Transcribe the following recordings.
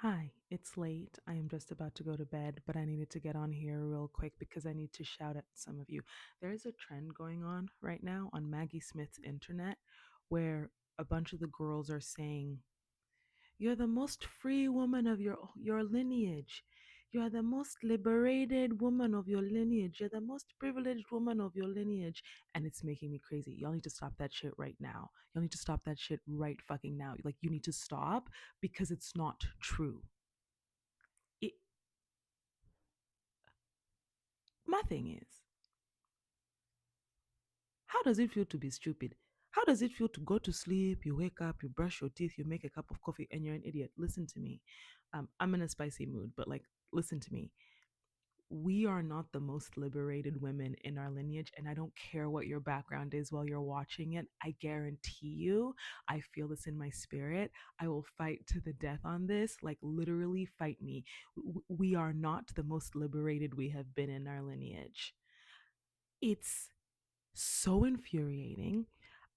Hi, it's late. I am just about to go to bed, but I needed to get on here real quick because I need to shout at some of you. There is a trend going on right now on Maggie Smith's internet where a bunch of the girls are saying, "You're the most free woman of your lineage. You are the most liberated woman of your lineage. You're the most privileged woman of your lineage." And it's making me crazy. Y'all need to stop that shit right now. Y'all need to stop that shit right fucking now. Like, you need to stop because it's not true. It, my thing is, how does it feel to be stupid? How does it feel to go to sleep, you wake up, you brush your teeth, you make a cup of coffee, and you're an idiot? Listen to me. I'm in a spicy mood, but like, listen to me. We are not the most liberated women in our lineage, and I don't care what your background is while you're watching it. I guarantee you, I feel this in my spirit. I will fight to the death on this, like, literally fight me. We are not the most liberated we have been in our lineage. It's so infuriating.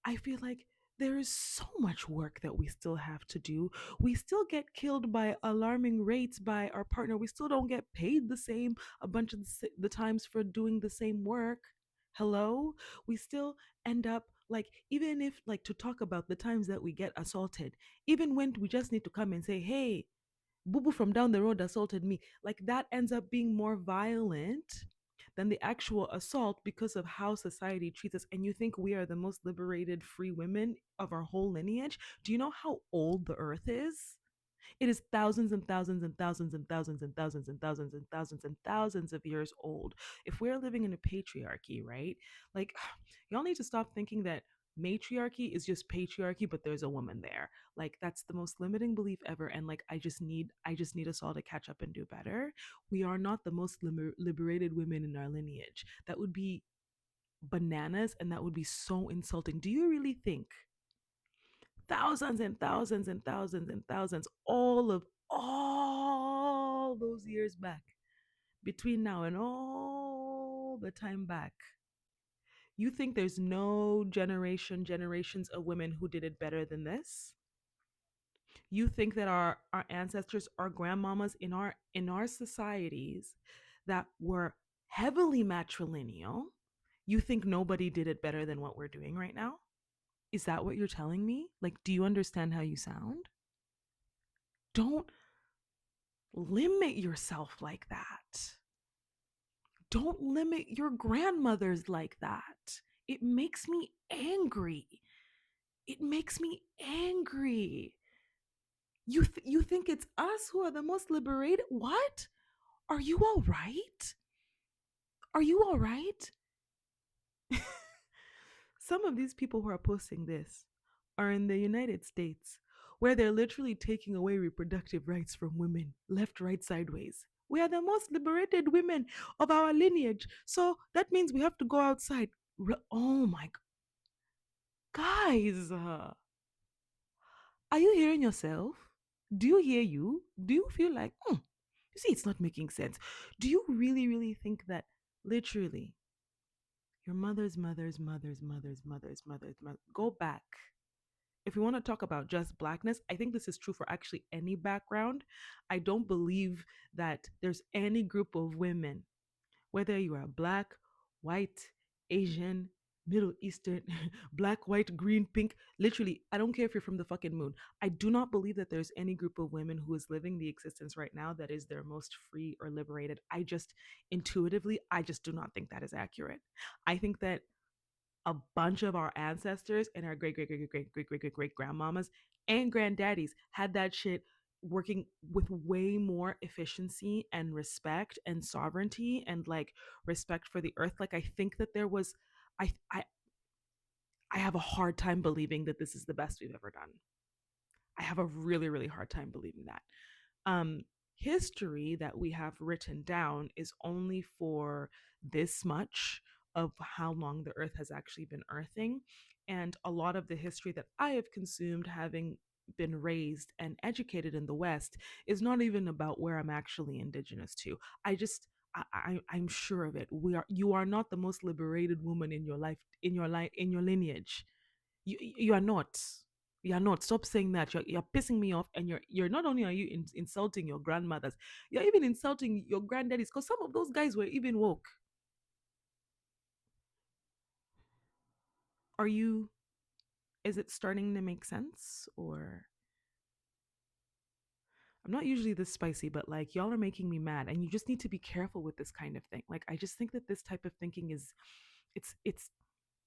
I feel like there is so much work that we still have to do. We still get killed by alarming rates by our partner. We still don't get paid the same a bunch of the times for doing the same work. Hello? We still end up like, even if, like, to talk about the times that we get assaulted, even when we just need to come and say, "Hey, Boo Boo from down the road assaulted me," like, that ends up being more violent than the actual assault because of how society treats us. And you think we are the most liberated free women of our whole lineage? Do you know how old the earth is? It is thousands and thousands and thousands and thousands and thousands and thousands and thousands and thousands of years old. If we're living in a patriarchy, right? Like, y'all need to stop thinking that matriarchy is just patriarchy, but there's a woman there. Like, that's the most limiting belief ever. And like, I just need us all to catch up and do better. We are not the most liberated women in our lineage. That would be bananas, and that would be so insulting. Do you really think thousands and thousands and thousands and thousands, all those years back, between now and all the time back, you think there's no generations of women who did it better than this? You think that our ancestors, our grandmamas in our societies that were heavily matrilineal, you think nobody did it better than what we're doing right now? Is that what you're telling me? Like, do you understand how you sound? Don't limit yourself like that. Don't limit your grandmothers like that. It makes me angry. It makes me angry. You think it's us who are the most liberated? What? Are you all right? Are you all right? Some of these people who are posting this are in the United States, where they're literally taking away reproductive rights from women, left, right, sideways. We are the most liberated women of our lineage. So that means we have to go outside. Oh my guys, are you hearing yourself? Do you hear you? Do you feel like, you see, it's not making sense? Do you really, really think that literally your mother's go back? If we want to talk about just blackness, I think this is true for actually any background. I don't believe that there's any group of women, whether you are black, white, Asian, Middle Eastern, black, white, green, pink, literally, I don't care if you're from the fucking moon. I do not believe that there's any group of women who is living the existence right now that is their most free or liberated. I just do not think that is accurate. I think that a bunch of our ancestors and our great great great great great great great great grandmamas and granddaddies had that shit working with way more efficiency and respect and sovereignty and like respect for the earth. Like, I think that there was, I I I have a hard time believing that this is the best we've ever done. I have a really really hard time believing that. um History that we have written down is only for this much of how long the earth has actually been earthing. And a lot of the history that I have consumed, having been raised and educated in the West, is not even about where I'm actually indigenous to. I'm sure of it. You are not the most liberated woman in your life, in your lineage. You are not. You're not. Stop saying that. You're pissing me off, and you're not only are you insulting your grandmothers, you're even insulting your granddaddies because some of those guys were even woke. Are you? Is it starting to make sense? Or I'm not usually this spicy, but like y'all are making me mad, and you just need to be careful with this kind of thing. Like I just think that this type of thinking is, it's it's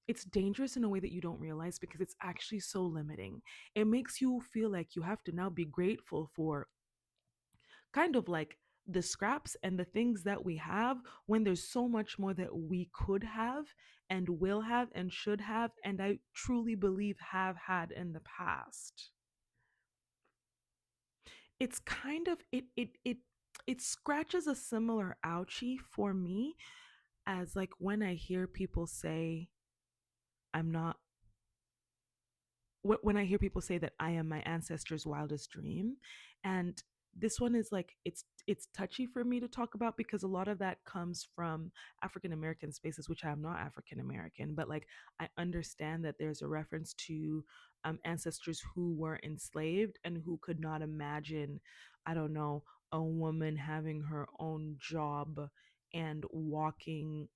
it's dangerous in a way that you don't realize because it's actually so limiting. It makes you feel like you have to now be grateful for kind of like the scraps and the things that we have when there's so much more that we could have and will have and should have and I truly believe have had in the past. It's kind of it scratches a similar ouchie for me as like when I hear people say I'm not when I hear people say that I am my ancestors' wildest dream, and this one is like it's touchy for me to talk about because a lot of that comes from African American spaces, which I am not African American, but like I understand that there's a reference to ancestors who were enslaved and who could not imagine, I don't know, a woman having her own job and walking,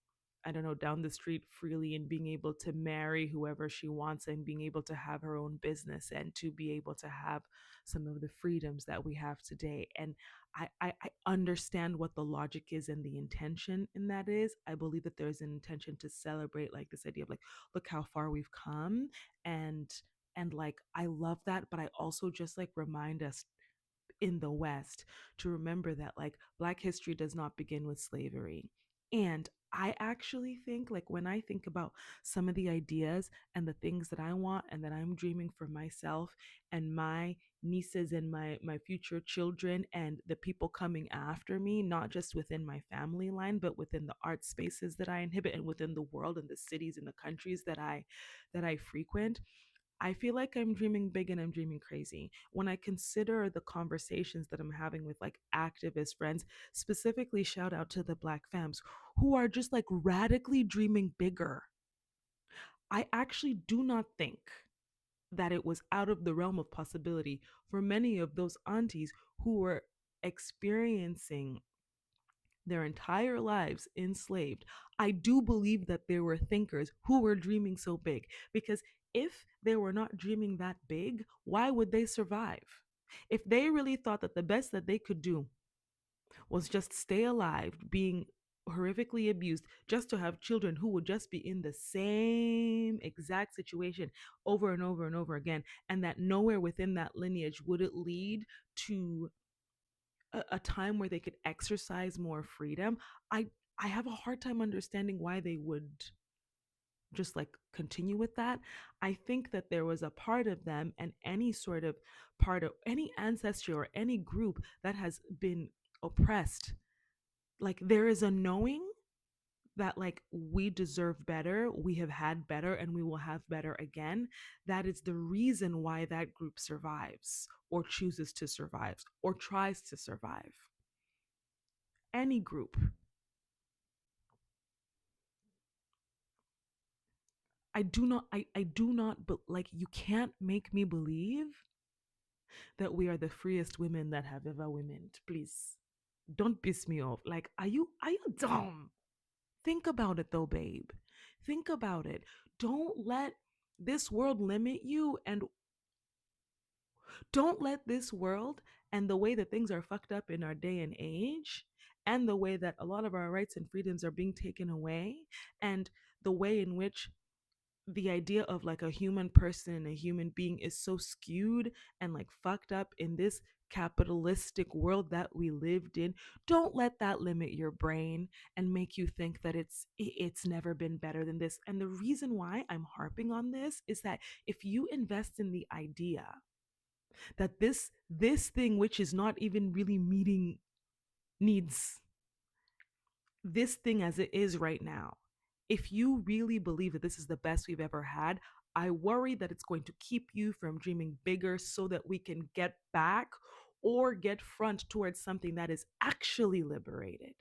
I don't know, down the street freely and being able to marry whoever she wants and being able to have her own business and to be able to have some of the freedoms that we have today. And I understand what the logic is and the intention in that is. I believe that there's an intention to celebrate like this idea of like, look how far we've come. And like I love that, but I also just like remind us in the West to remember that like Black history does not begin with slavery. And I actually think, like, when I think about some of the ideas and the things that I want and that I'm dreaming for myself and my nieces and my future children and the people coming after me, not just within my family line, but within the art spaces that I inhabit and within the world and the cities and the countries that I frequent, I feel like I'm dreaming big and I'm dreaming crazy. When I consider the conversations that I'm having with like activist friends, specifically shout out to the Black femmes who are just like radically dreaming bigger. I actually do not think that it was out of the realm of possibility for many of those aunties who were experiencing their entire lives enslaved. I do believe that there were thinkers who were dreaming so big because if they were not dreaming that big, why would they survive? If they really thought that the best that they could do was just stay alive, being horrifically abused, just to have children who would just be in the same exact situation over and over and over again, and that nowhere within that lineage would it lead to a time where they could exercise more freedom, i I have a hard time understanding why they would just like continue with that. I think that there was a part of them and any sort of part of any ancestry or any group that has been oppressed, like there is a knowing that like we deserve better, we have had better, and we will have better again. That is the reason why that group survives or chooses to survive or tries to survive. Any group. I do not, but like you can't make me believe that we are the freest women that have ever womened. Please. Don't piss me off. Like, are you dumb? Think about it though, babe. Think about it. Don't let this world limit you, and don't let this world and the way that things are fucked up in our day and age and the way that a lot of our rights and freedoms are being taken away and the way in which the idea of like a human person, a human being is so skewed and like fucked up in this capitalistic world that we lived in. Don't let that limit your brain and make you think that it's never been better than this. And the reason why I'm harping on this is that if you invest in the idea that this thing which is not even really meeting needs, this thing as it is right now, if you really believe that this is the best we've ever had, I worry that it's going to keep you from dreaming bigger so that we can get back or get front towards something that is actually liberated.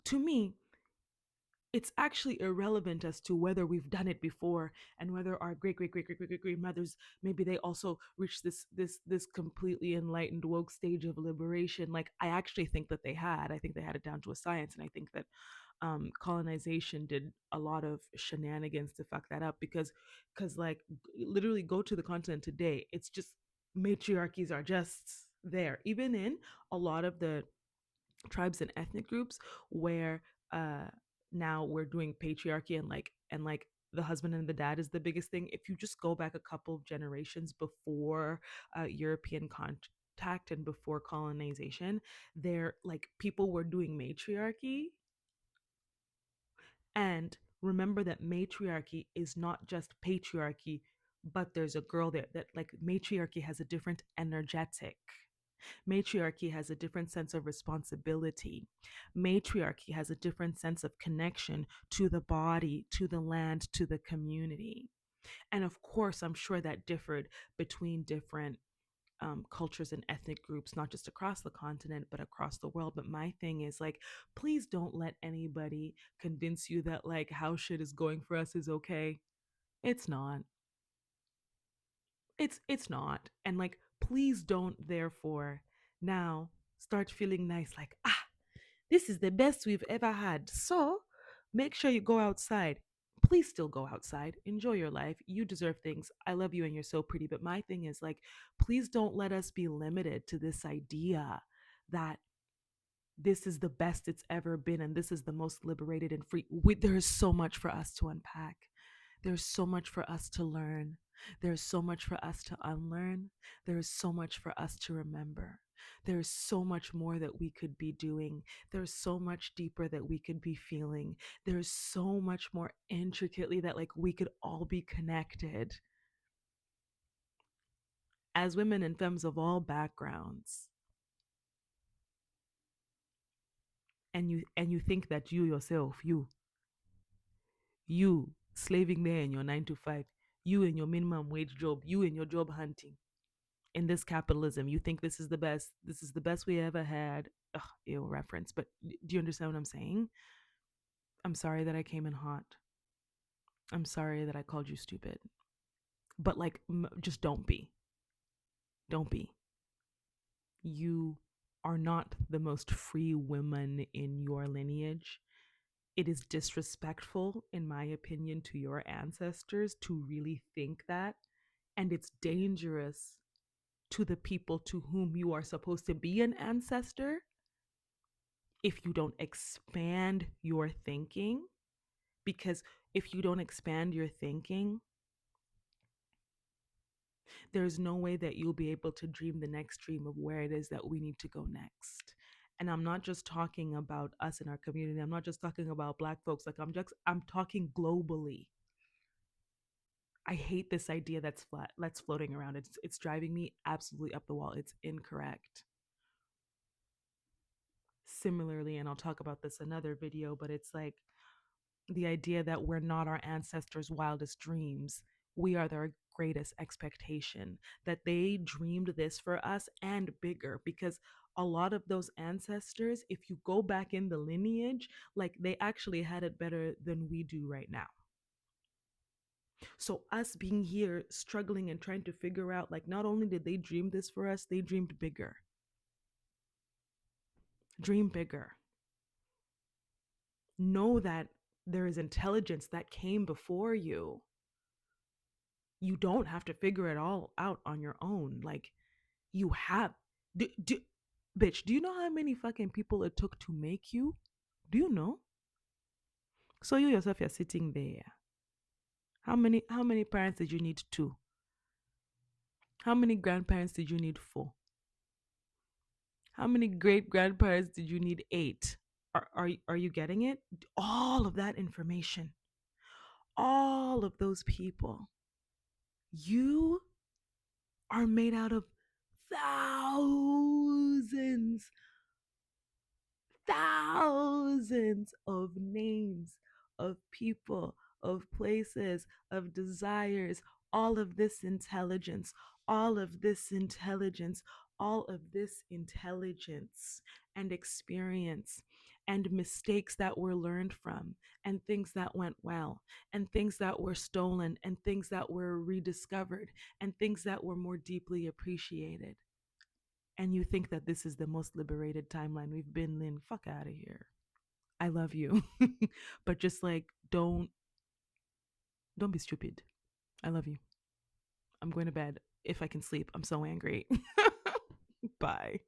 To me, it's actually irrelevant as to whether we've done it before and whether our great grandmothers maybe they also reached this completely enlightened woke stage of liberation. Like I actually think that they had. I think they had it down to a science, and I think that colonization did a lot of shenanigans to fuck that up because like literally go to the continent today, it's just matriarchies are just there, even in a lot of the tribes and ethnic groups where uh now we're doing patriarchy and like the husband and the dad is the biggest thing. If you just go back a couple of generations before European contact and before colonization, there like people were doing matriarchy. And remember that matriarchy is not just patriarchy, but there's a girl there. That like matriarchy has a different energetic. Matriarchy has a different sense of responsibility. Matriarchy has a different sense of connection to the body, to the land, to the community. And of course, I'm sure that differed between different cultures and ethnic groups, not just across the continent, but across the world. But my thing is like, please don't let anybody convince you that like how shit is going for us is okay. It's not. It's not. And like, please don't therefore now start feeling nice like, ah, this is the best we've ever had. So make sure you go outside. Please still go outside. Enjoy your life. You deserve things. I love you and you're so pretty. But my thing is like, please don't let us be limited to this idea that this is the best it's ever been and this is the most liberated and free. There is so much for us to unpack. There's so much for us to learn. There's so much for us to unlearn. There is so much for us to remember. There's so much more that we could be doing. There's so much deeper that we could be feeling. There's so much more intricately that like we could all be connected as women and femmes of all backgrounds. And you think that you yourself, you slaving there in your 9 to 5, you in your minimum wage job, you in your job hunting, in this capitalism, you think this is the best we ever had. Ugh, ew, reference. But do you understand what I'm saying? I'm sorry that I came in hot. I'm sorry that I called you stupid. But like, just don't be. You are not the most free woman in your lineage. It is disrespectful, in my opinion, to your ancestors to really think that. And it's dangerous to the people to whom you are supposed to be an ancestor if you don't expand your thinking. Because if you don't expand your thinking, there's no way that you'll be able to dream the next dream of where it is that we need to go next. And I'm not just talking about us in our community. I'm not just talking about Black folks. Like I'm talking globally. I hate this idea that's floating around. It's driving me absolutely up the wall. It's incorrect. Similarly, and I'll talk about this another video, but it's like the idea that we're not our ancestors' wildest dreams. We are their greatest expectation, that they dreamed this for us and bigger, because a lot of those ancestors, if you go back in the lineage, like they actually had it better than we do right now. So, us being here struggling and trying to figure out, like, not only did they dream this for us, they dreamed bigger. Dream bigger. Know that there is intelligence that came before you. You don't have to figure it all out on your own. Like, you have. Bitch, do you know how many fucking people it took to make you? Do you know? So you yourself, you're sitting there. How many parents did you need? Two? How many grandparents did you need? Four? How many great grandparents did you need? Eight? Are you getting it? All of that information, all of those people, you are made out of thousands, thousands of names, of people, of places, of desires, all of this intelligence, all of this intelligence, all of this intelligence and experience and mistakes that were learned from, and things that went well, and things that were stolen, and things that were rediscovered, and things that were more deeply appreciated. And you think that this is the most liberated timeline we've been in? Fuck out of here. I love you. But just like don't be stupid. I love you. I'm going to bed if I can sleep. I'm so angry. Bye.